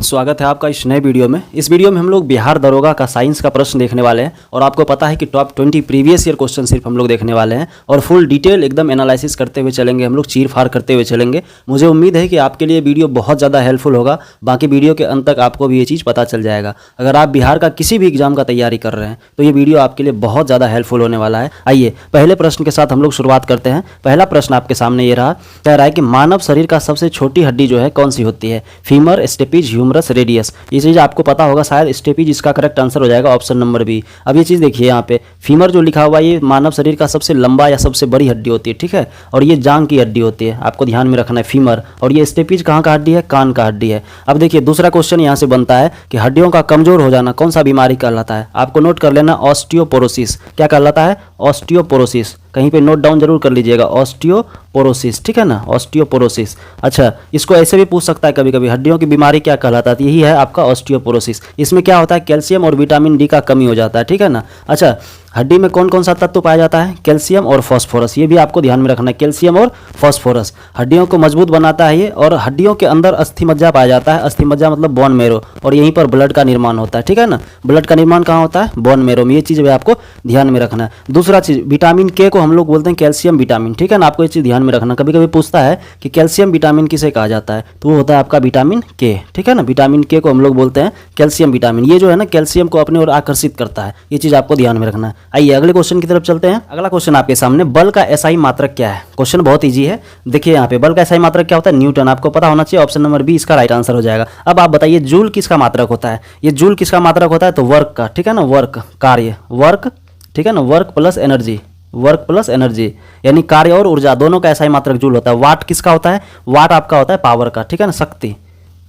स्वागत है आपका इस नए वीडियो में। इस वीडियो में हम लोग बिहार दरोगा का साइंस का प्रश्न देखने वाले हैं और आपको पता है कि टॉप 20 प्रीवियस ईयर क्वेश्चन सिर्फ हम लोग देखने वाले हैं और फुल डिटेल एकदम एनालिसिस करते हुए चलेंगे, हम लोग चीर फाड़ करते हुए चलेंगे। मुझे उम्मीद है कि आपके लिए वीडियो बहुत ज़्यादा हेल्पफुल होगा। बाकी वीडियो के अंत तक आपको भी ये चीज़ पता चल जाएगा। अगर आप बिहार का किसी भी एग्जाम का तैयारी कर रहे हैं तो ये वीडियो आपके लिए बहुत ज़्यादा हेल्पफुल होने वाला है। आइए पहले प्रश्न के साथ हम लोग शुरुआत करते हैं। पहला प्रश्न आपके सामने ये रहा, कह रहा है कि मानव शरीर का सबसे छोटी हड्डी जो है कौन सी होती है? Femur, stapes, humerus, radius. ये चीज़ आपको पता होगा शायद, स्टेपिज इसका करेक्ट आंसर हो जाएगा, ऑप्शन नंबर बी। अब ये चीज़ देखिए यहाँ पे फीमर जो लिखा हुआ है ये मानव शरीर का सबसे लंबा या सबसे बड़ी हड्डी होती है, ठीक है, और ये जांग की हड्डी होती है, आपको ध्यान में रखना है फीमर। और ये स्टेपिज कहाँ का हड्डी है? कान का हड्डी है। अब देखिए दूसरा क्वेश्चन यहाँ से बनता है कि हड्डियों का कमजोर हो जाना कौन सा बीमारी कहलाता है? आपको नोट कर लेना, ऑस्टियोपोरोसिस। क्या कहलाता है? ऑस्टियोपोरोसिस। कहीं पे नोट डाउन जरूर कर लीजिएगा, ऑस्टियोपोरोसिस, ठीक है ना, ऑस्टियोपोरोसिस। अच्छा, इसको ऐसे भी पूछ सकता है कभी कभी, हड्डियों की बीमारी क्या कहलाता है? यही है आपका ऑस्टियोपोरोसिस। इसमें क्या होता है? कैल्शियम और विटामिन डी का कमी हो जाता है, ठीक है ना। अच्छा, हड्डी में कौन कौन सा तत्व पाया जाता है? कैल्शियम और फास्फोरस। ये भी आपको ध्यान में रखना है, कैल्शियम और फास्फोरस हड्डियों को मजबूत बनाता है ये। और हड्डियों के अंदर अस्थि मज्जा पाया जाता है, अस्थि मज्जा मतलब बोन मेरो, और यहीं पर ब्लड का निर्माण होता है, ठीक है ना। ब्लड का निर्माण कहाँ होता है? बोन मेरो में। ये चीज़ भी आपको ध्यान में रखना है। दूसरा चीज़, विटामिन के को हम लोग बोलते हैं कैल्शियम विटामिन, ठीक है ना। आपको ये चीज़ ध्यान में रखना, कभी कभी पूछता है कि कैल्शियम विटामिन किसे कहा जाता है, तो वो होता है आपका विटामिन के, ठीक है ना। विटामिन के को हम लोग बोलते हैं कैल्शियम विटामिन। ये जो है ना कैल्शियम को अपनी ओर आकर्षित करता है, ये चीज़ आपको ध्यान में रखना है। आइए अगले क्वेश्चन की तरफ चलते हैं। अगला क्वेश्चन आपके सामने, बल का एसआई मात्रक क्या है? क्वेश्चन बहुत इजी है। देखिए यहाँ पे बल का एसआई मात्रक क्या होता है? न्यूटन। आपको पता होना चाहिए, ऑप्शन नंबर बी इसका राइट आंसर हो जाएगा। अब आप बताइए जूल किसका मात्रक होता है? ये जूल किसका मात्रक होता है? तो वर्क का, ठीक है ना, वर्क, कार्य, वर्क, ठीक है ना, work plus energy, work plus energy, यानी कार्य और ऊर्जा दोनों का एसआई मात्रक जूल होता है। वाट किसका होता है? वाट आपका होता है पावर का, ठीक है ना, शक्ति।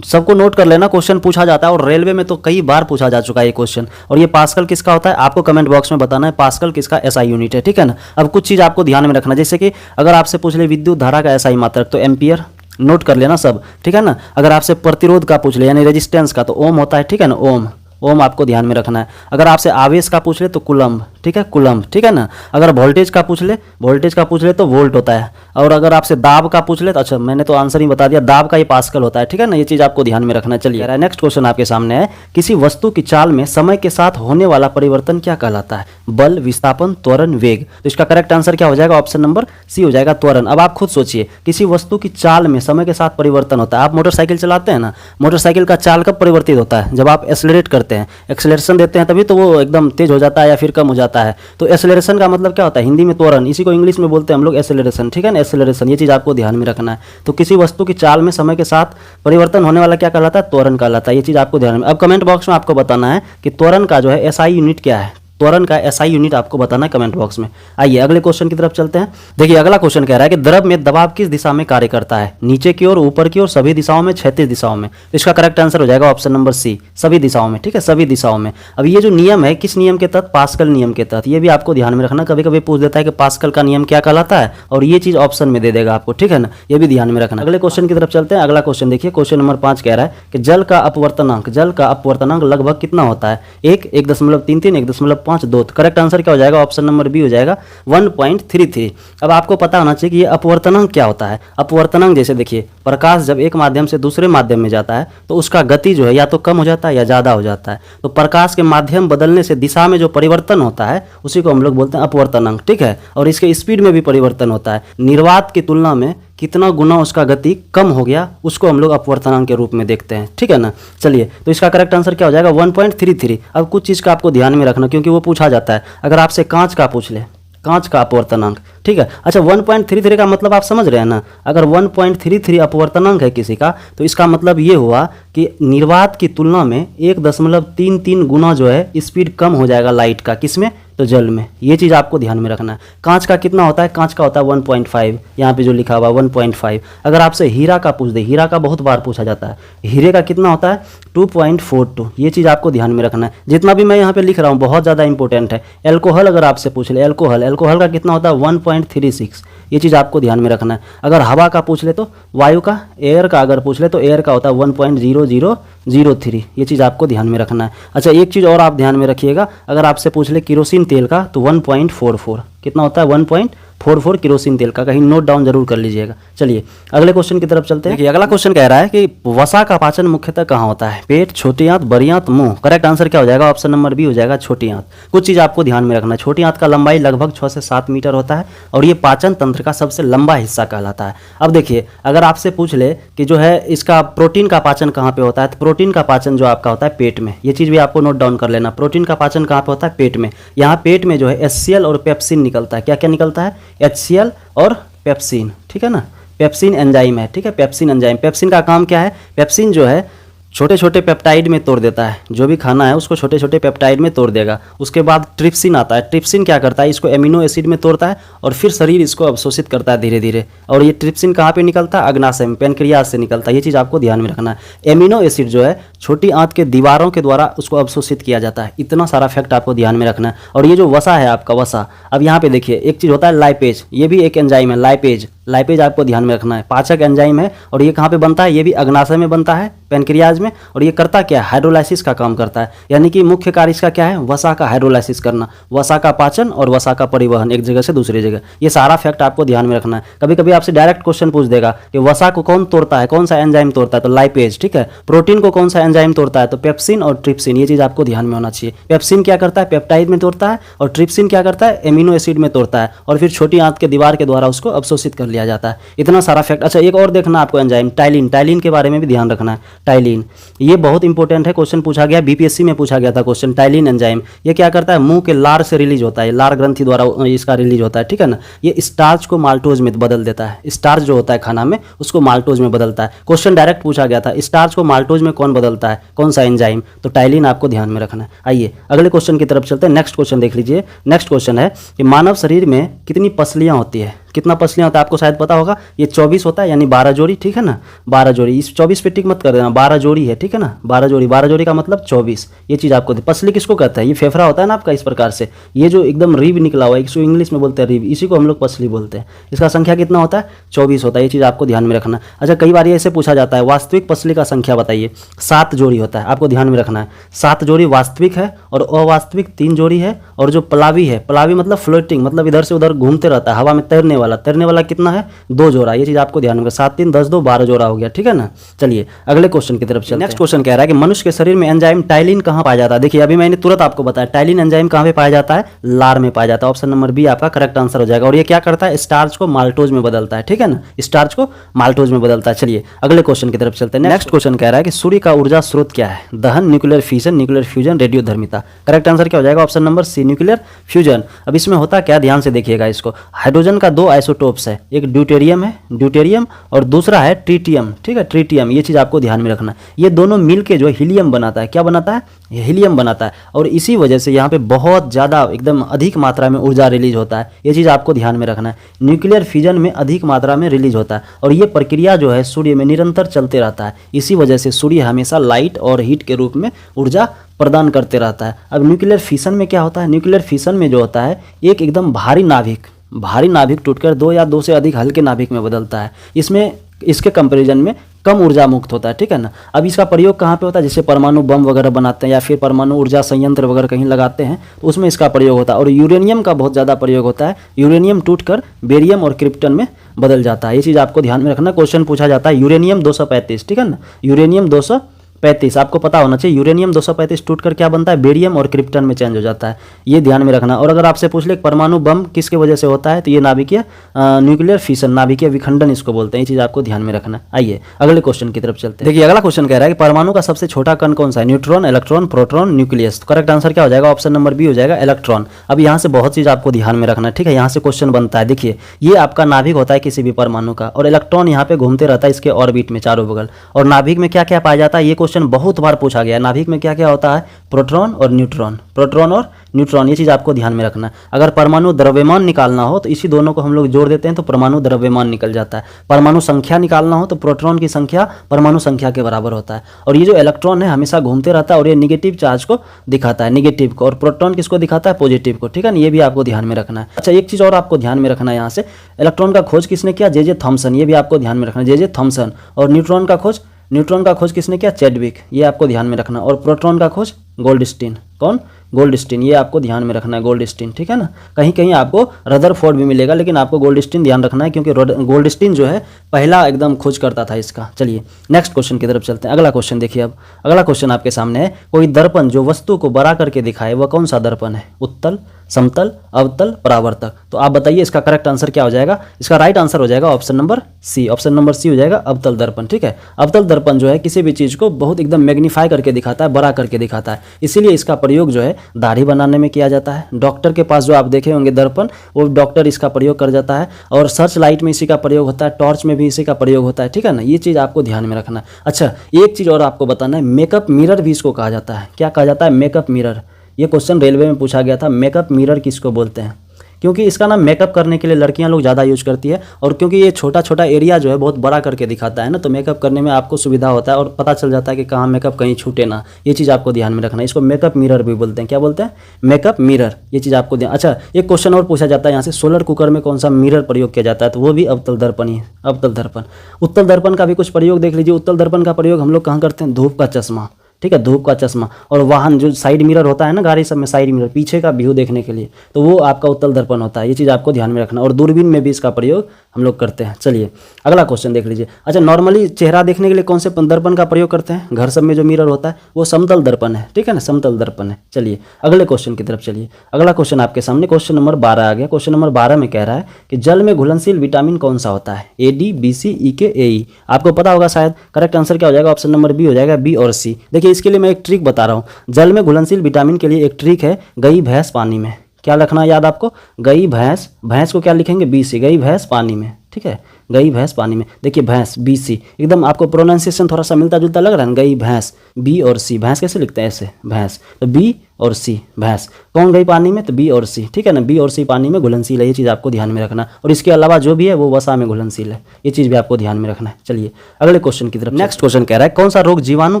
सबको नोट कर लेना, क्वेश्चन पूछा जाता है और रेलवे में तो कई बार पूछा जा चुका है ये क्वेश्चन। और ये पास्कल किसका होता है? आपको कमेंट बॉक्स में बताना है पास्कल किसका एसआई यूनिट है, ठीक है ना। अब कुछ चीज़ आपको ध्यान में रखना, जैसे कि अगर आपसे पूछ ले विद्युत धारा का एसआई मात्रक तो एम्पियर, नोट कर लेना सब, ठीक है ना। अगर आपसे प्रतिरोध का पूछ ले यानी रेजिस्टेंस का तो ओम होता है, ठीक है ना, ओम, ओम आपको ध्यान में रखना है। अगर आपसे आवेश का पूछ ले तो कुलम्ब, ठीक है, कुलम्ब, ठीक है ना। अगर वोल्टेज का पूछ ले, वोल्टेज का पूछ ले तो वोल्ट होता है। और अगर आपसे दाब का पूछ ले तो, अच्छा मैंने तो आंसर ही बता दिया, दाब का ये पास्कल होता है, ठीक है ना। ये चीज़ आपको ध्यान में रखना। चलिए नेक्स्ट क्वेश्चन आपके सामने है, किसी वस्तु की चाल में समय के साथ होने वाला परिवर्तन क्या कहलाता है? बल, विस्थापन, त्वरण, वेग। तो इसका करेक्ट आंसर क्या हो जाएगा? ऑप्शन नंबर सी हो जाएगा, त्वरण। अब आप खुद सोचिए, किसी वस्तु की चाल में समय के साथ परिवर्तन होता है। आप मोटरसाइकिल चलाते हैं ना, मोटरसाइकिल का चाल कब परिवर्तित होता है? जब आप एक्सेलरेट करते हैं, एक्सेलरेशन देते हैं, तभी तो वो एकदम तेज हो जाता है या फिर कम हो जाता है। तो एक्सेलरेशन का मतलब क्या होता है? हिंदी में त्वरण, इसी को इंग्लिश में बोलते हैं हम लोग एक्सेलरेशन, ठीक है ना, एक्सेलरेशन। ये चीज़ आपको ध्यान में रखना है। तो किसी वस्तु की चाल में समय के साथ परिवर्तन होने वाला क्या कहलाता है? त्वरण कहलाता है। ये चीज़ आपको ध्यान में। अब कमेंट बॉक्स में आपको बताना है कि त्वरण का जो है एसआई यूनिट क्या है। त्वरण का एसआई यूनिट आपको बताना है कमेंट बॉक्स में। आइए अगले क्वेश्चन की तरफ चलते हैं। देखिए अगला क्वेश्चन कह रहा है कि द्रव में दबाव किस दिशा में कार्य करता है? नीचे की ओर, ऊपर की ओर, सभी दिशाओं में, क्षैतिज दिशाओं में। इसका करेक्ट आंसर हो जाएगा ऑप्शन नंबर सी, सभी दिशाओं में, ठीक है, सभी दिशाओं में। अब ये जो नियम है किस नियम के तहत? पास्कल नियम के तहत। ये भी आपको ध्यान में रखना, कभी कभी पूछ देता है कि पास्कल का नियम क्या कहलाता है, और ये चीज ऑप्शन में दे देगा आपको, ठीक है ना, ये भी ध्यान में रखना। अगले क्वेश्चन की तरफ चलते हैं। अगला क्वेश्चन देखिए, क्वेश्चन नंबर 5 कह रहा है कि जल का अपवर्तनांक, जल का अपवर्तनांक लगभग कितना होता है? 1, 1.33, 1.5, 2। करेक्ट आंसर क्या हो जाएगा? ऑप्शन नंबर बी हो जाएगा, 1.33। अब आपको पता होना चाहिए कि ये अपवर्तनांक क्या होता है। अपवर्तनांक जैसे देखिए, प्रकाश जब एक माध्यम से दूसरे माध्यम में जाता है तो उसका गति जो है या तो कम हो जाता है या ज़्यादा हो जाता है। तो प्रकाश के माध्यम बदलने से दिशा में जो परिवर्तन होता है उसी को हम लोग बोलते हैं अपवर्तनांक, ठीक है। और इसके स्पीड में भी परिवर्तन होता है। निर्वात की तुलना में कितना गुना उसका गति कम हो गया, उसको हम लोग अपवर्तनांक के रूप में देखते हैं, ठीक है ना। चलिए, तो इसका करेक्ट आंसर क्या हो जाएगा? 1.33। अब कुछ चीज़ का आपको ध्यान में रखना, क्योंकि वो पूछा जाता है। अगर आपसे कांच का पूछ ले, कांच का अपवर्तनांक, ठीक है। अच्छा, 1.33 का मतलब आप समझ रहे हैं ना। अगर 1.33 अपवर्तनांक है किसी का, तो इसका मतलब ये हुआ कि निर्वात की तुलना में 1.33 गुना जो है स्पीड कम हो जाएगा लाइट का। किसमें? तो जल में। ये चीज़ आपको ध्यान में रखना है। कांच का कितना होता है? कांच का होता है 1.5, यहाँ पे जो लिखा हुआ 1.5। अगर आपसे हीरा का पूछ दे, हीरा का बहुत बार पूछा जाता है, हीरे का कितना होता है? 2.42। ये चीज़ आपको ध्यान में रखना है। जितना भी मैं यहाँ पे लिख रहा हूँ बहुत ज़्यादा इंपॉर्टेंट है। एल्कोहल अगर आपसे पूछ ले, एल्कोहल, एल्कोहल का कितना होता है? 1.36। ये चीज़ आपको ध्यान में रखना है। अगर हवा का पूछ ले तो, वायु का, एयर का अगर पूछ ले तो एयर का होता है 1.00 03, ये चीज़ आपको ध्यान में रखना है। अच्छा एक चीज़ और आप ध्यान में रखिएगा, अगर आपसे पूछ ले केरोसिन तेल का तो 1.44 कितना होता है, 1.44 केरोसिन तेल का, कहीं नोट डाउन जरूर कर लीजिएगा। चलिए अगले क्वेश्चन की तरफ चलते हैं। देखिए अगला क्वेश्चन कह रहा है कि वसा का पाचन मुख्यतः कहाँ होता है, पेट, छोटी आंत, बड़ी आंत, मुंह। करेक्ट आंसर क्या हो जाएगा, ऑप्शन नंबर बी हो जाएगा छोटी आंत। कुछ चीज़ आपको ध्यान में रखना है, छोटी आंत का लंबाई लगभग 6 से 7 मीटर होता है और ये पाचन तंत्र का सबसे लंबा हिस्सा कहलाता है। अब देखिए अगर आपसे पूछ ले कि जो है इसका प्रोटीन का पाचन कहाँ पे होता है, तो प्रोटीन का पाचन जो आपका होता है पेट में। ये चीज़ भी आपको नोट डाउन कर लेना, प्रोटीन का पाचन कहाँ पे होता है, पेट में। यहाँ पेट में जो है HCl और पेप्सिन निकलता है। क्या क्या निकलता है, HCl और पेप्सिन, ठीक है ना, पेप्सिन एंजाइम है, ठीक है, पेप्सिन एंजाइम। पेप्सिन का काम क्या है, पेप्सिन जो है छोटे छोटे पेप्टाइड में तोड़ देता है, जो भी खाना है उसको छोटे छोटे पेप्टाइड में तोड़ देगा। उसके बाद ट्रिप्सिन आता है, ट्रिप्सिन क्या करता है, इसको एमिनो एसिड में तोड़ता है और फिर शरीर इसको अवशोषित करता है धीरे धीरे। और ये ट्रिप्सिन कहाँ पे निकलता है, अग्नाशय में, पेनक्रियाज से निकलता है। ये चीज़ आपको ध्यान में रखना है। एमिनो एसिड जो है छोटी आंत के दीवारों के द्वारा उसको अवशोषित किया जाता है। इतना सारा फैक्ट आपको ध्यान में रखना है। और ये जो वसा है आपका, वसा, अब यहाँ पे देखिए एक चीज़ होता है लाइपेज, ये भी एक एंजाइम है, लाइपेज। लाइपेज आपको ध्यान में रखना है, पाचक एंजाइम है और ये कहाँ पे बनता है, ये भी अग्नाशय में बनता है, पेनक्रियाज में। और ये करता क्या है, हाइड्रोलाइसिस का काम करता है। यानी कि मुख्य कार्य इसका क्या है, वसा का हाइड्रोलाइसिस करना, वसा का पाचन और वसा का परिवहन एक जगह से दूसरी जगह। ये सारा फैक्ट आपको ध्यान में रखना है। कभी कभी आपसे डायरेक्ट क्वेश्चन पूछ देगा कि वसा को कौन तोड़ता है, कौन सा एंजाइम तोड़ता है, तो लाइपेज, ठीक है। प्रोटीन को कौन सा एंजाइम तोड़ता है, तो पेप्सिन और ट्रिप्सिन। ये चीज़ आपको ध्यान में होना चाहिए। पेप्सिन क्या करता है, पेप्टाइड में तोड़ता है, और ट्रिप्सिन क्या करता है, एमिनो एसिड में तोड़ता है और फिर छोटी आंत के दीवार के द्वारा उसको अवशोषित कर लिया जाता है। इतना सारा फैक्ट। अच्छा एक और देखना आपको एंजाइम, टाइलिन। टाइलिन के बारे में भी ध्यान रखना है। टाइलिन ये बहुत इंपॉर्टेंट है, क्वेश्चन पूछा गया, बीपीएससी में पूछा गया था क्वेश्चन। टाइलिन एंजाइम ये क्या करता है, मुंह के लार से रिलीज होता है, लार ग्रंथि द्वारा इसका रिलीज होता है, ठीक है ना। ये स्टार्च को माल्टोज में बदल देता है। स्टार्च जो होता है खाना में उसको माल्टोज में बदलता है। क्वेश्चन डायरेक्ट पूछा गया था, स्टार्च को माल्टोज में कौन बदलता है, कौन सा एंजाइम, तो टाइलिन आपको ध्यान में रखना है। आइए अगले क्वेश्चन की तरफ चलते हैं। नेक्स्ट क्वेश्चन देख लीजिए। नेक्स्ट क्वेश्चन है कि मानव शरीर में कितनी पसलियां होती है, कितना पसलियां होता है आपको शायद पता होगा। ये 24 होता है, यानी 12 जोड़ी, ठीक है ना, 12 जोड़ी। इस 24 पे टिक मत कर देना, 12 जोड़ी है, ठीक है ना, 12 जोड़ी। 12 जोड़ी का मतलब 24। ये चीज़ आपको, पसली किसको कहता है, ये फेफड़ा होता है ना आपका इस प्रकार से, ये जो एकदम रिब निकला हुआ है, इसको इंग्लिश में बोलते हैं रिब, इसी को हम लोग पसली बोलते हैं। इसका संख्या कितना होता है, 24 होता है। ये चीज़ आपको ध्यान में रखना। अच्छा कई बार ऐसे पूछा जाता है, वास्तविक पसली का संख्या बताइए, 7 जोड़ी होता है, आपको ध्यान में रखना है। 7 जोड़ी वास्तविक है और अवास्तविक 3 जोड़ी है। और जो प्लावी है, प्लावी मतलब फ्लोटिंग, मतलब इधर से उधर घूमते रहता है, हवा में तैरने वाला, तैरने वाला कितना है, 2 जोड़ा। ये चीज आपको ध्यान में, 7 3 10 2 12 जोड़ा हो गया, ठीक है ना। चलिए अगले क्वेश्चन की तरफ चलते हैं। नेक्स्ट क्वेश्चन कह रहा है कि मनुष्य के शरीर में एंजाइम टाइलिन कहाँ पाया जाता है। देखिए अभी मैंने तुरंत आपको बताया, टाइलिन एंजाइम कहाँ पे पाया जाता है, लार में पाया जाता है। ऑप्शन नंबर बी आपका करेक्ट आंसर हो जाएगा। और ये क्या करता है, स्टार्च को माल्टोज में बदलता है, ठीक है ना, स्टार्च को माल्टोज में बदलता है। चलिए अगले क्वेश्चन की तरफ चलते हैं। नेक्स्ट क्वेश्चन कह रहा है कि सूर्य का ऊर्जा स्रोत क्या है, दहन, न्यूक्लियर फिशन, न्यूक्लियर फ्यूजन, रेडियोधर्मिता। करेक्ट आंसर क्या हो जाएगा, option number C nuclear fusion. अब इसमें होता क्या, ध्यान से देखिएगा इसको। हाइड्रोजन का 2 आइसोटोप्स है, एक ड्यूटेरियम है, ड्यूटेरियम, और दूसरा है ट्रीटियम, ठीक है, ट्रीटियम। ये चीज़ आपको ध्यान में रखना। ये दोनों मिलके जो हीलियम बनाता है, क्या बनाता है, हीलियम बनाता है। और इसी वजह से यहाँ पे बहुत ज़्यादा एकदम अधिक मात्रा में ऊर्जा रिलीज होता है। ये चीज़ आपको ध्यान में रखना है। न्यूक्लियर फिजन में अधिक मात्रा में रिलीज होता है और ये प्रक्रिया जो है सूर्य में निरंतर चलते रहता है। इसी वजह से सूर्य हमेशा लाइट और हीट के रूप में ऊर्जा प्रदान करते रहता है। अब न्यूक्लियर फिशन में क्या होता है, न्यूक्लियर फिशन में जो होता है एक एकदम भारी नाभिक टूटकर 2 या 2 से अधिक हल्के नाभिक में बदलता है। इसमें इसके कंपैरिजन में कम ऊर्जा मुक्त होता है, ठीक है ना। अब इसका प्रयोग कहाँ पे होता है, जैसे परमाणु बम वगैरह बनाते हैं या फिर परमाणु ऊर्जा संयंत्र वगैरह कहीं लगाते हैं तो उसमें इसका प्रयोग होता है। और यूरेनियम का बहुत ज़्यादा प्रयोग होता है। यूरेनियम टूटकर बेरियम और क्रिप्टन में बदल जाता है। ये चीज़ आपको ध्यान में रखना। क्वेश्चन पूछा जाता है यूरेनियम 235, ठीक है ना, यूरेनियम 235 आपको पता होना चाहिए। यूरेनियम 235 टूटकर क्या बनता है, बेरियम और क्रिप्टन में चेंज हो जाता है। ये ध्यान में रखना। और अगर आपसे पूछ ले परमाणु बम किसके वजह से होता है, तो ये नाभिकीय न्यूक्लियर फिशन, नाभिकीय विखंडन इसको बोलते हैं। ये चीज़ आपको ध्यान में रखना। आइए अगले क्वेश्चन की तरफ चलते हैं। देखिए अगला क्वेश्चन कह रहा है कि परमाणु का सबसे छोटा कण कौन सा है, न्यूट्रॉन, इलेक्ट्रॉन, प्रोटॉन, न्यूक्लियस। तो करेक्ट आंसर क्या हो जाएगा, ऑप्शन नंबर बी हो जाएगा इलेक्ट्रॉन। अब यहाँ से बहुत चीज़ आपको ध्यान में रखना, ठीक है। यहाँ से क्वेश्चन बनता है, देखिए ये आपका नाभिक होता है किसी भी परमाणु का और इलेक्ट्रॉन यहाँ पे घूमते रहता है इसके ऑर्बिट में चारों बगल। और नाभिक में क्या क्या पाया जाता है, ये क्वेश्चन बहुत बार पूछा गया। नाभिक में क्या क्या होता है, प्रोटॉन और न्यूट्रॉन, प्रोटॉन और न्यूट्रॉन। ये चीज़ आपको ध्यान में रखना है। अगर परमाणु द्रव्यमान निकालना हो तो इसी दोनों को हम लोग जोड़ देते हैं तो परमाणु द्रव्यमान निकल जाता है। परमाणु संख्या निकालना हो तो प्रोटॉन की संख्या परमाणु संख्या के बराबर होता है। और ये जो इलेक्ट्रॉन है हमेशा घूमते रहता है और ये निगेटिव चार्ज को दिखाता है, निगेटिव को, और प्रोटॉन किसको दिखाता है, पॉजिटिव को, ठीक है ना। ये भी आपको ध्यान में रखना है। अच्छा एक चीज़ और आपको ध्यान में रखना है, यहाँ से इलेक्ट्रॉन का खोज किसने किया, जे थॉमसन। ये भी आपको ध्यान में रखना है, जे थॉमसन। और न्यूट्रॉन का खोज न्यूट्रॉन का खोज किसने किया? चैडविक, ये आपको ध्यान में रखना। और प्रोटॉन का खोज गोल्डस्टीन, कौन? गोल्डस्टीन, ये आपको ध्यान में रखना है, गोल्डस्टीन, ठीक है ना। कहीं कहीं आपको रदरफोर्ड भी मिलेगा, लेकिन आपको गोल्डस्टीन ध्यान रखना है, क्योंकि गोल्डस्टीन जो है पहला एकदम खोज करता था इसका। चलिए नेक्स्ट क्वेश्चन की तरफ चलते हैं। अगला क्वेश्चन देखिए, अब अगला क्वेश्चन आपके सामने है, कोई दर्पण जो वस्तु को बड़ा करके दिखाए वह कौन सा दर्पण है? उत्तल, समतल, अवतल, परावर्तक। तो आप बताइए इसका करेक्ट आंसर क्या हो जाएगा? इसका राइट आंसर हो जाएगा option number C. Option number C हो जाएगा अवतल दर्पण, ठीक है। अवतल दर्पण जो है किसी भी चीज़ को बहुत एकदम मैग्नीफाई करके दिखाता है, बड़ा करके दिखाता है, इसीलिए इसका प्रयोग जो है दाढ़ी बनाने में किया जाता है। डॉक्टर के पास जो आप देखे होंगे दर्पण, वो डॉक्टर इसका प्रयोग कर जाता है। और सर्च लाइट में इसी का प्रयोग होता है, टॉर्च में भी इसी का प्रयोग होता है, ठीक है ना। ये चीज़ आपको ध्यान में रखना है। अच्छा, एक चीज़ और आपको बताना है, मेकअप मिरर भी इसको कहा जाता है। क्या कहा जाता है? Makeup mirror. ये क्वेश्चन रेलवे में पूछा गया था, मेकअप मिरर किसको बोलते हैं? क्योंकि इसका ना मेकअप करने के लिए लड़कियां लोग ज़्यादा यूज करती है, और क्योंकि ये छोटा छोटा एरिया जो है बहुत बड़ा करके दिखाता है ना, तो मेकअप करने में आपको सुविधा होता है और पता चल जाता है कि कहाँ मेकअप कहीं छूटे ना। ये चीज़ आपको ध्यान में रखना है। इसको मेकअप मिरर भी बोलते हैं। क्या बोलते हैं? Makeup mirror. ये चीज़ आपको ध्यान। अच्छा, एक क्वेश्चन और पूछा जाता है यहाँ से, सोलर कुकर में कौन सा मिरर प्रयोग किया जाता है? तो वो भी अवतल दर्पण ही है, अवतल दर्पण। उत्तल दर्पण का भी कुछ प्रयोग देख लीजिए। उत्तल दर्पण का प्रयोग हम लोग कहाँ करते हैं? धूप का चश्मा, ठीक है, धूप का चश्मा। और वाहन जो साइड मिरर होता है ना, गाड़ी सब में साइड मिरर, पीछे का व्यू देखने के लिए, तो वो आपका उत्तल दर्पण होता है। ये चीज़ आपको ध्यान में रखना। और दूरबीन में भी इसका प्रयोग हम लोग करते हैं। चलिए अगला क्वेश्चन देख लीजिए। अच्छा, नॉर्मली चेहरा देखने के लिए कौन से दर्पण का प्रयोग करते हैं? घर सब में जो मिरर होता है वो समतल दर्पण है, ठीक है ना, समतल दर्पण है। चलिए अगले क्वेश्चन की तरफ चलिए। अगला क्वेश्चन आपके सामने क्वेश्चन नंबर 12 आ गया। क्वेश्चन नंबर 12 में कह रहा है कि जल में घुलनशील विटामिन कौन सा होता है? ए, डी, बी, सी, ई, के, ए, ई। आपको पता होगा शायद। करेक्ट आंसर क्या हो जाएगा? ऑप्शन नंबर बी हो जाएगा, बी और सी। देखिए इसके लिए मैं एक ट्रिक बता रहा हूँ। जल में घुलनशील विटामिन के लिए एक ट्रिक है, गई भैंस पानी में। क्या रखना याद आपको? गई भैंस, भैंस को क्या लिखेंगे? बी सी, गई भैंस पानी में, ठीक है, गई भैंस पानी में। देखिए भैंस, बी सी, एकदम आपको प्रोनाउंसिएशन थोड़ा सा मिलता जुलता लग रहा है ना, गई भैंस, बी और सी। भैंस कैसे लिखते हैं? ऐसे, भैंस, तो बी और सी, भैंस। कौन गई पानी में? तो बी और सी, ठीक है ना, बी और सी पानी में घुलनशील है। ये चीज़ आपको ध्यान में रखना। और इसके अलावा जो भी है वो वसा में घुलनशील है। ये चीज़ भी आपको ध्यान में रखना है। चलिए अगले क्वेश्चन की तरफ। नेक्स्ट क्वेश्चन कह रहा है, कौन सा रोग जीवाणु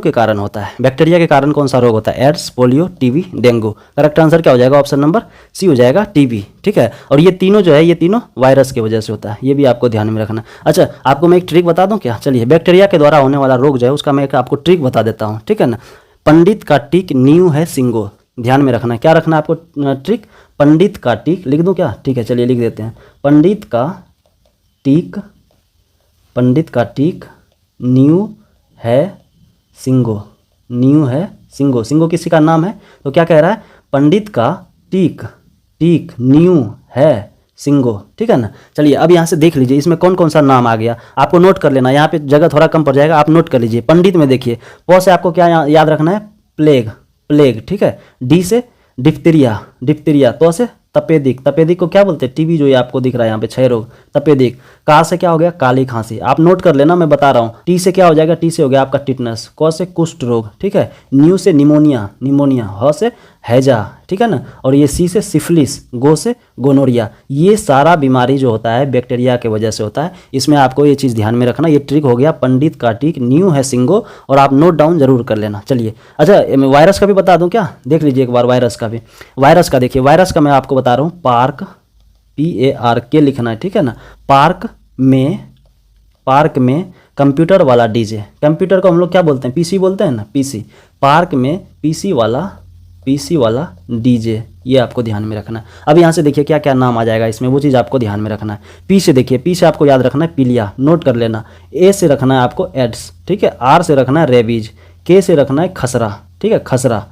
के कारण होता है? बैक्टीरिया के कारण कौन सा रोग होता है? AIDS, polio, TB, dengue. Correct answer क्या हो जाएगा? ऑप्शन नंबर सी हो जाएगा, टीबी, ठीक है। और ये तीनों जो है, ये तीनों वायरस की वजह से होता है। ये भी आपको ध्यान में रखना। अच्छा, आपको मैं एक ट्रिक बता दूं क्या? चलिए, बैक्टीरिया के द्वारा होने वाला रोग जो है उसका मैं एक आपको ट्रिक बता देता हूं, ठीक है ना। पंडित का टीक नींव है सिंगो। ध्यान में रखना। क्या रखना है आपको ट्रिक? पंडित का टीक। लिख दूं क्या? ठीक है, चलिए लिख देते हैं। पंडित का टीक, पंडित का टीक नींव है सिंगो, नींव है सिंगो। सिंगो किसी का नाम है, तो क्या कह रहा है? पंडित का टीक, टीक नींव है सिंगो, ठीक है ना। चलिए अब यहाँ से देख लीजिए इसमें कौन कौन सा नाम आ गया, आपको नोट कर लेना। यहाँ पे जगह थोड़ा कम पड़ जाएगा, आप नोट कर लीजिए। पंडित में देखिए, प से आपको क्या याद रखना है? प्लेग, प्लेग, ठीक है। डी से डिप्थीरिया, डिप्थीरिया। तो से तपेदिक, तपेदिक को क्या बोलते हैं? टीबी जो ये आपको दिख रहा है यहाँ पे, क्षय रोग, तपेदिक। का से क्या हो गया? काली खांसी। आप नोट कर लेना, मैं बता रहा हूँ। टी से क्या हो जाएगा? टी से हो गया आपका टिटनस। क से कुष्ठ रोग, ठीक है। न्यू से निमोनिया, निमोनिया। ह से हैजा, ठीक है ना। और ये सी से सिफिलिस, गो से गोनोरिया। ये सारा बीमारी जो होता है बैक्टीरिया के वजह से होता है। इसमें आपको ये चीज़ ध्यान में रखना। ये ट्रिक हो गया पंडित का टीक न्यू है सिंगो, और आप नोट डाउन जरूर कर लेना। चलिए अच्छा, वायरस का भी बता दूं क्या? देख लीजिए एक बार वायरस का भी। वायरस का देखिए, वायरस का मैं आपको बता रहा हूँ। पार्क, PARK लिखना है, ठीक है ना। पार्क में कंप्यूटर वाला डीजे। कंप्यूटर को हम लोग क्या बोलते हैं? PC बोलते हैं ना, PC। पार्क में PC वाला डीजे। ये आपको ध्यान में रखना है। अब यहाँ से देखिए क्या क्या नाम आ जाएगा इसमें, वो चीज़ आपको ध्यान में रखना है। पी से देखिए, पी से आपको याद रखना है पीलिया, नोट कर लेना। ए से रखना है आपको एड्स, ठीक है। आर से रखना है रेबीज। के से रखना है खसरा, ठीक है, खसरा।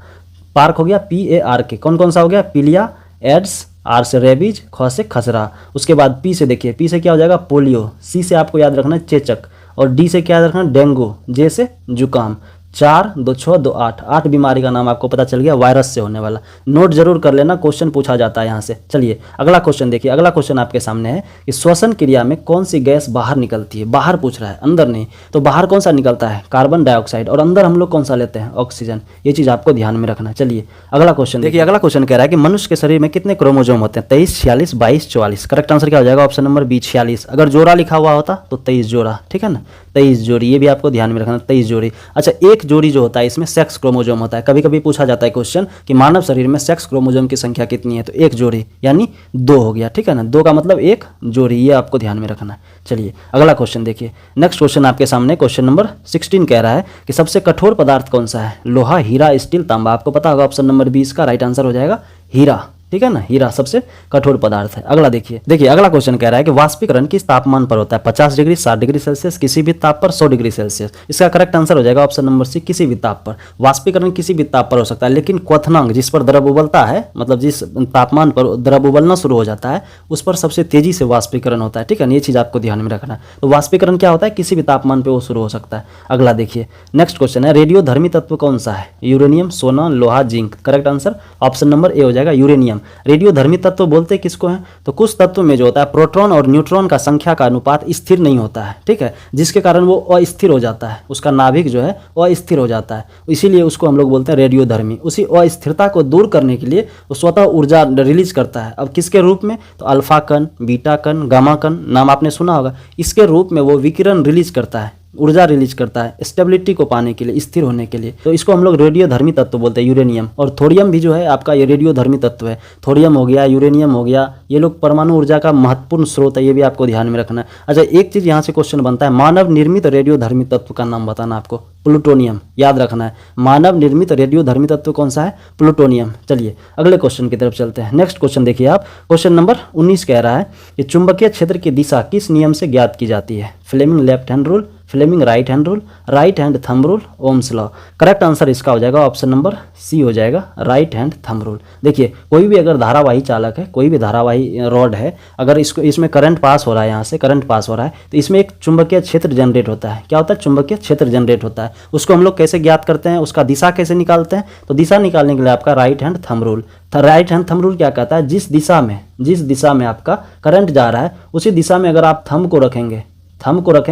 पार्क हो गया PARK। कौन कौन सा हो गया? पीलिया, एड्स, आर से रेबीज, ख से खसरा। उसके बाद पी से देखिए, पी से क्या हो जाएगा? पोलियो। सी से आपको याद रखना है चेचक। और डी से क्या याद रखना है? डेंगू। जे से जुकाम। 4, 2, 6, 2, 8, 8 बीमारी का नाम आपको पता चल गया, वायरस से होने वाला। नोट जरूर कर लेना, क्वेश्चन पूछा जाता है यहाँ से। चलिए अगला क्वेश्चन देखिए। अगला क्वेश्चन आपके सामने है कि श्वसन क्रिया में कौन सी गैस बाहर निकलती है? बाहर पूछ रहा है, अंदर नहीं। तो बाहर कौन सा निकलता है? Carbon dioxide. और अंदर हम लोग कौन सा लेते हैं? ऑक्सीजन। ये चीज़ आपको ध्यान में रखना है। चलिए अगला क्वेश्चन देखिए। अगला क्वेश्चन कह रहा है कि मनुष्य के शरीर में कितने क्रोमोजोम होते हैं? 23, 46, 22, 44। करेक्ट आंसर क्या हो जाएगा? Option number B 46। अगर जोड़ा लिखा हुआ होता तो 23 जोड़ा, ठीक है ना। 23 जोड़ी, ये भी आपको ध्यान में रखना, 23 जोड़ी। अच्छा, एक जोड़ी जो होता है इसमें सेक्स क्रोमोजोम होता है। कभी कभी पूछा जाता है क्वेश्चन कि मानव शरीर में सेक्स क्रोमोजोम की संख्या कितनी है, तो एक जोड़ी यानी 2 हो गया, ठीक है ना। 2 का मतलब एक जोड़ी, ये आपको ध्यान में रखना है। चलिए अगला क्वेश्चन देखिए। नेक्स्ट क्वेश्चन आपके सामने क्वेश्चन नंबर 16 कह रहा है कि सबसे कठोर पदार्थ कौन सा है? लोहा, हीरा, स्टील, तांबा। आपको पता होगा ऑप्शन नंबर 20 का राइट आंसर हो जाएगा हीरा, ठीक है ना। हीरा सबसे कठोर पदार्थ है। अगला देखिए अगला क्वेश्चन कह रहा है कि वाष्पीकरण किस तापमान पर होता है? 50 डिग्री, 60 डिग्री सेल्सियस, किसी भी ताप पर, 100 डिग्री सेल्सियस। इसका करेक्ट आंसर हो जाएगा ऑप्शन नंबर सी, किसी भी ताप पर। वाष्पीकरण किसी भी ताप पर हो सकता है, लेकिन क्वथनांक जिस पर द्रव उबलता है, मतलब जिस तापमान पर द्रव उबलना शुरू हो जाता है उस पर सबसे तेजी से वाष्पीकरण होता है, ठीक है ना। ये चीज आपको ध्यान में रखना है। तो वाष्पीकरण क्या होता है? किसी भी तापमान पर वो शुरू हो सकता है। अगला देखिए नेक्स्ट क्वेश्चन है, रेडियोधर्मी तत्व कौन सा है? यूरेनियम, सोना, लोहा, zinc. Correct answer option number A हो जाएगा यूरेनियम। रेडियोधर्मी तत्व बोलते किसको हैं? तो कुछ तत्व में जो होता है प्रोटॉन और न्यूट्रॉन का संख्या का अनुपात स्थिर नहीं होता है, ठीक है, जिसके कारण वो अस्थिर हो जाता है, उसका नाभिक जो है वो अस्थिर हो जाता है, इसीलिए उसको हम लोग बोलते हैं रेडियोधर्मी। उसी अस्थिरता को दूर करने के लिए वो स्वतः ऊर्जा रिलीज करता है। अब किसके रूप में? तो अल्फा कण, बीटा कण, गामा कण, नाम आपने सुना होगा। इसके रूप में वो विकिरण रिलीज करता है, ऊर्जा रिलीज करता है स्टेबिलिटी को पाने के लिए, स्थिर होने के लिए। तो इसको हम लोग रेडियोधर्मी तत्व बोलते हैं, यूरेनियम। और थोरियम भी जो है आपका ये रेडियोधर्मी तत्व है। थोरियम हो गया, यूरेनियम हो गया, ये लोग परमाणु ऊर्जा का महत्वपूर्ण स्रोत है, ये भी आपको ध्यान में रखना है। अच्छा, एक चीज यहाँ से क्वेश्चन बनता है, मानव निर्मित रेडियोधर्मी तत्व का नाम बताना आपको। प्लूटोनियम, याद रखना है। मानव निर्मित रेडियोधर्मी तत्व कौन सा है? प्लूटोनियम। चलिए अगले क्वेश्चन की तरफ चलते हैं। नेक्स्ट क्वेश्चन देखिए आप, क्वेश्चन नंबर 19 कह रहा है कि चुंबकीय क्षेत्र की दिशा किस नियम से ज्ञात की जाती है? Fleming left hand rule, Fleming right hand rule, right hand thumb rule, Ohm's law. Correct answer इसका हो जाएगा ऑप्शन नंबर सी हो जाएगा, राइट हैंड थंब रूल। देखिए कोई भी अगर धारावाही चालक है, कोई भी धारावाही रॉड है, अगर इसमें करंट पास हो रहा है, यहाँ से करंट पास हो रहा है, तो इसमें एक चुंबकीय क्षेत्र जनरेट होता है। क्या होता है? चुंबकीय क्षेत्र जनरेट होता है। उसको हम लोग कैसे ज्ञात करते हैं? उसका दिशा कैसे निकालते हैं? तो दिशा निकालने के लिए आपका right hand thumb rule. Right hand thumb rule क्या कहता है? जिस दिशा में आपका करंट जा रहा है उसी दिशा में अगर आप थंब को रखेंगे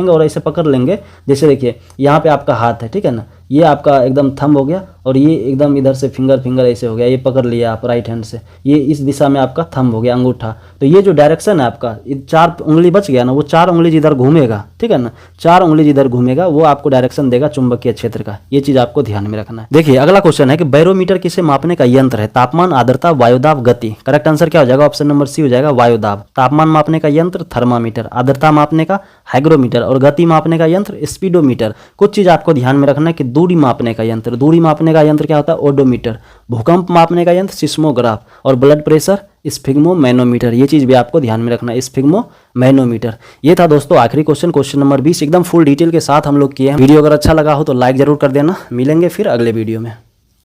और ऐसे पकड़ लेंगे, जैसे देखिए यहाँ पे आपका हाथ है, ठीक है ना, ये आपका एकदम थंब हो गया और ये एकदम इधर से फिंगर ऐसे हो गया, ये पकड़ लिया आप राइट हैंड से, ये इस दिशा में आपका थंब हो गया, अंगूठा। तो ये जो डायरेक्शन है आपका, 4 उंगली बच गया ना, वो 4 उंगली जिधर घूमेगा, ठीक है ना, 4 उंगली जिधर घूमेगा वो आपको डायरेक्शन देगा चुंबकीय क्षेत्र का। ये चीज आपको ध्यान में रखना है। देखिए अगला क्वेश्चन है कि बैरोमीटर किसे मापने का यंत्र है? तापमान, आर्द्रता, वायुदाब, गति। करेक्ट आंसर क्या हो जाएगा? ऑप्शन नंबर सी हो जाएगा, वायुदाब। तापमान मापने का यंत्र थर्मामीटर, आर्द्रता मापने का हाइग्रोमीटर और गति मापने का यंत्र स्पीडोमीटर। कुछ चीज आपको ध्यान में रखना है कि दूरी मापने का यंत्र क्या होता है? ओडोमीटर। भूकंप मापने का यंत्र सिस्मोग्राफ और ब्लड प्रेशर स्फिग्मो मैनोमीटर। ये चीज भी आपको ध्यान में रखना है, स्फिग्मो मैनोमीटर। ये था दोस्तों आखिरी क्वेश्चन नंबर 20, एकदम फुल डिटेल के साथ हम लोग किए हैं। वीडियो अगर अच्छा लगा हो तो लाइक जरूर कर देना। मिलेंगे फिर अगले वीडियो में।